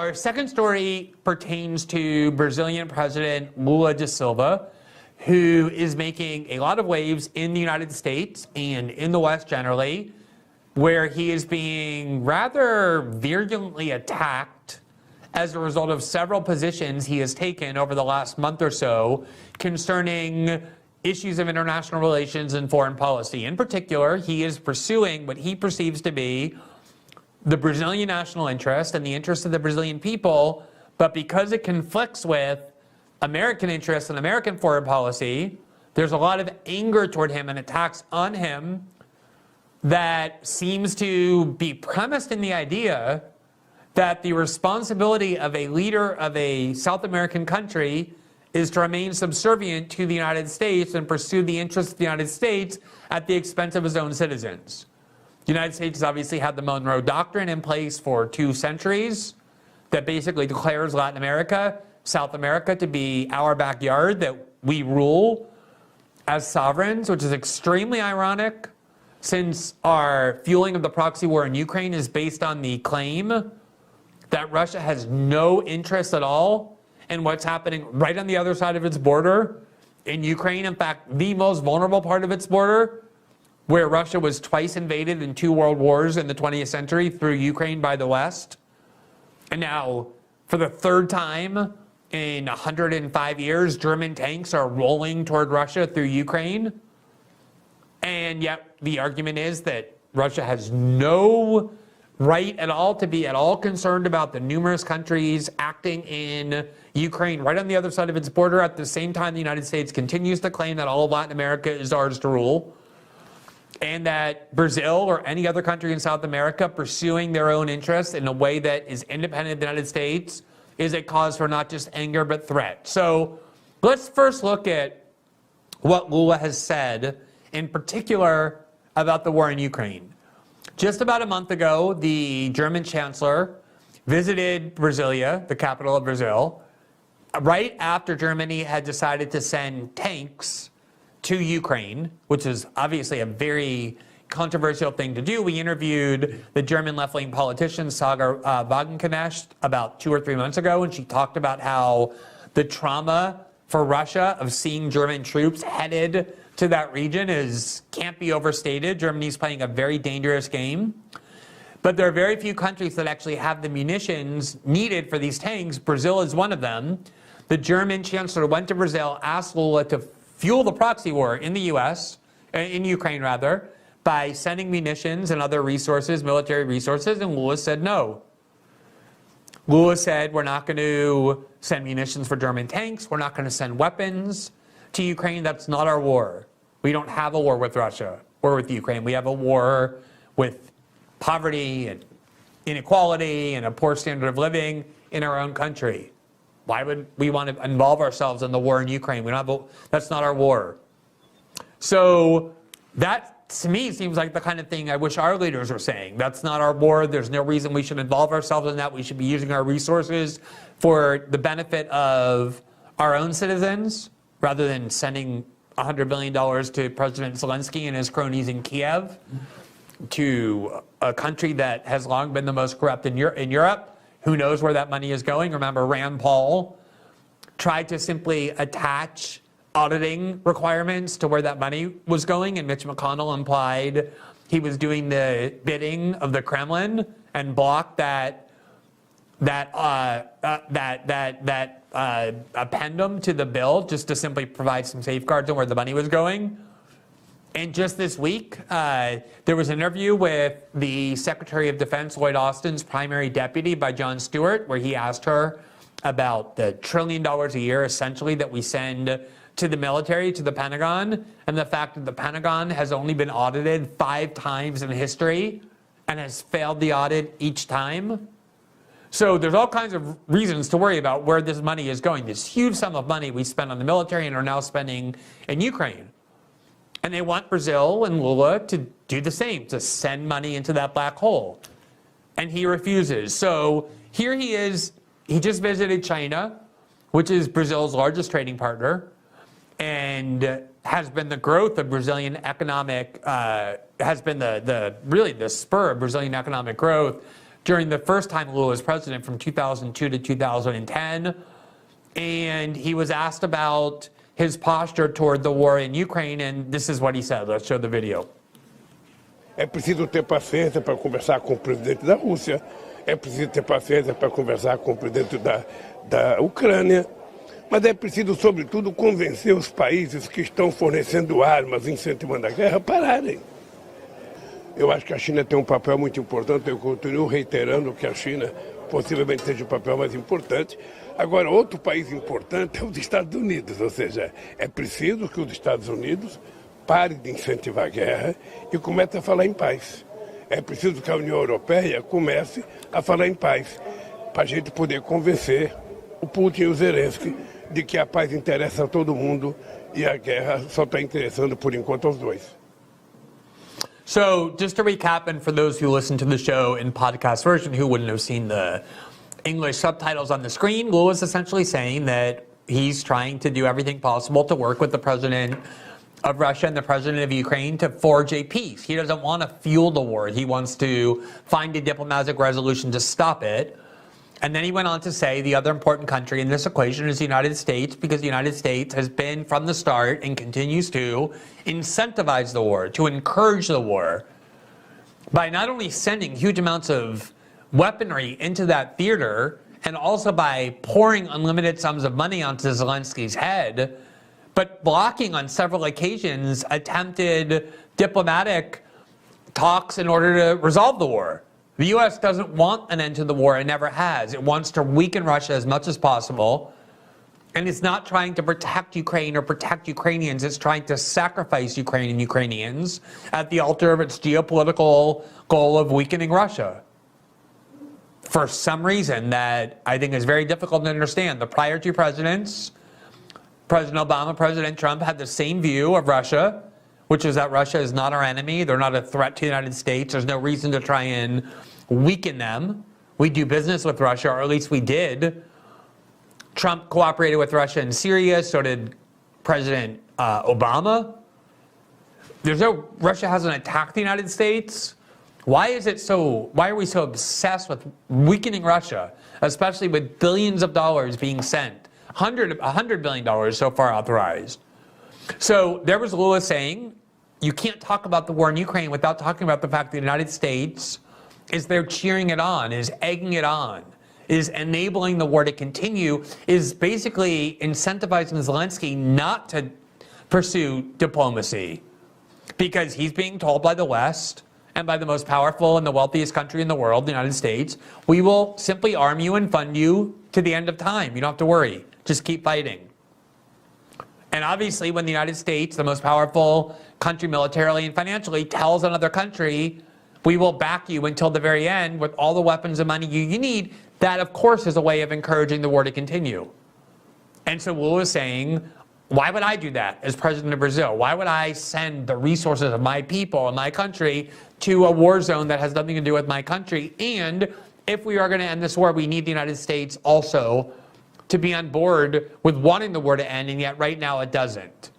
Our second story pertains to Brazilian President Lula da Silva, who is making a lot of waves in the United States and in the West generally, where he is being rather virulently attacked as a result of several positions he has taken over the last month or so concerning issues of international relations and foreign policy. In particular, he is pursuing what he perceives to be the Brazilian national interest and the interest of the Brazilian people, but because it conflicts with American interests and American foreign policy, there's a lot of anger toward him and attacks on him that seems to be premised in the idea that the responsibility of a leader of a South American country is to remain subservient to the United States and pursue the interests of the United States at the expense of his own citizens. The United States has obviously had the Monroe Doctrine in place for 2 centuries that basically declares Latin America, South America to be our backyard, that we rule as sovereigns, which is extremely ironic since our fueling of the proxy war in Ukraine is based on the claim that Russia has no interest at all in what's happening right on the other side of its border in Ukraine. In fact, the most vulnerable part of its border, where Russia was twice invaded in 2 world wars in the 20th century through Ukraine by the West. And now, for the 3rd time in 105 years, German tanks are rolling toward Russia through Ukraine. And yet the argument is that Russia has no right at all to be at all concerned about the numerous countries acting in Ukraine right on the other side of its border. At the same time, the United States continues to claim that all of Latin America is ours to rule, and that Brazil or any other country in South America pursuing their own interests in a way that is independent of the United States is a cause for not just anger but threat. So let's first look at what Lula has said in particular about the war in Ukraine. Just about a month ago, the German chancellor visited Brasilia, the capital of Brazil, right after Germany had decided to send tanks to Ukraine, which is obviously a very controversial thing to do. We interviewed the German left-wing politician Siga Wagenknecht about 2 or 3 months ago, and she talked about how the trauma for Russia of seeing German troops headed to that region can't be overstated. Germany's playing a very dangerous game. But there are very few countries that actually have the munitions needed for these tanks. Brazil is one of them. The German chancellor went to Brazil, asked Lula to fuel the proxy war in the in Ukraine rather, by sending munitions and other resources, military resources, and Lula said no. Lula said, we're not going to send munitions for German tanks, we're not going to send weapons to Ukraine, that's not our war. We don't have a war with Russia or with Ukraine. We have a war with poverty and inequality and a poor standard of living in our own country. Why would we want to involve ourselves in the war in Ukraine? That's not our war. So that, to me, seems like the kind of thing I wish our leaders were saying. That's not our war. There's no reason we should involve ourselves in that. We should be using our resources for the benefit of our own citizens rather than sending $100 billion to President Zelensky and his cronies in Kiev, to a country that has long been the most corrupt in Europe. Who knows where that money is going? Remember, Rand Paul tried to simply attach auditing requirements to where that money was going, and Mitch McConnell implied he was doing the bidding of the Kremlin and blocked that appendum to the bill just to simply provide some safeguards on where the money was going. And just this week, there was an interview with the Secretary of Defense, Lloyd Austin's primary deputy, by Jon Stewart, where he asked her about the $1 trillion a year, essentially, that we send to the military, to the Pentagon, and the fact that the Pentagon has only been audited 5 times in history and has failed the audit each time. So there's all kinds of reasons to worry about where this money is going. This huge sum of money we spend on the military and are now spending in Ukraine. And they want Brazil and Lula to do the same, to send money into that black hole. And he refuses. So here he is. He just visited China, which is Brazil's largest trading partner, and has been the growth of Brazilian economic, has been really the spur of Brazilian economic growth during the first time Lula was president from 2002 to 2010. And he was asked about his posture toward the war in Ukraine, and this is what he said. Let's show the video. É preciso ter paciência para conversar com o presidente da Rússia, é preciso ter paciência para conversar com o presidente da Ucrânia, mas é preciso, sobretudo, convencer os países que estão fornecendo armas, incentivando a guerra, a pararem. Eu acho que a China tem um papel muito importante, eu continuo reiterando que a China possivelmente seja o papel mais importante. Agora, outro país importante é os Estados Unidos, ou seja, é preciso que os Estados Unidos pare de incentivar a guerra e comece a falar em paz. É preciso que a União Europeia comece a falar em paz, para a gente poder convencer o Putin e o Zelensky de que a paz interessa a todo mundo e a guerra só está interessando, por enquanto, aos dois. So, just to recap, and for those who listen to the show in podcast version who wouldn't have seen the English subtitles on the screen, Lula is essentially saying that he's trying to do everything possible to work with the president of Russia and the president of Ukraine to forge a peace. He doesn't want to fuel the war. He wants to find a diplomatic resolution to stop it. And then he went on to say the other important country in this equation is the United States, because the United States has been from the start and continues to incentivize the war, to encourage the war, by not only sending huge amounts of weaponry into that theater, and also by pouring unlimited sums of money onto Zelensky's head, but blocking on several occasions attempted diplomatic talks in order to resolve the war. The U.S. doesn't want an end to the war. It never has. It wants to weaken Russia as much as possible. And it's not trying to protect Ukraine or protect Ukrainians. It's trying to sacrifice Ukraine and Ukrainians at the altar of its geopolitical goal of weakening Russia. For some reason that I think is very difficult to understand. The prior two presidents, President Obama, President Trump, had the same view of Russia, which is that Russia is not our enemy. They're not a threat to the United States. There's no reason to try and weaken them. We do business with Russia, or at least we did. Trump cooperated with Russia in Syria, so did President Obama. Russia hasn't attacked the United States. Why are we so obsessed with weakening Russia, especially with billions of dollars being sent? $100 billion so far authorized. So there was Lula saying, you can't talk about the war in Ukraine without talking about the fact that the United States is there cheering it on, is egging it on, is enabling the war to continue, is basically incentivizing Zelensky not to pursue diplomacy, because he's being told by the West and by the most powerful and the wealthiest country in the world, the United States, we will simply arm you and fund you to the end of time. You don't have to worry. Just keep fighting. And obviously, when the United States, the most powerful country militarily and financially, tells another country, we will back you until the very end with all the weapons and money you need, that, of course, is a way of encouraging the war to continue. And so Lula is saying, why would I do that as president of Brazil? Why would I send the resources of my people and my country to a war zone that has nothing to do with my country? And if we are going to end this war, we need the United States also to be on board with wanting the war to end, and yet right now it doesn't.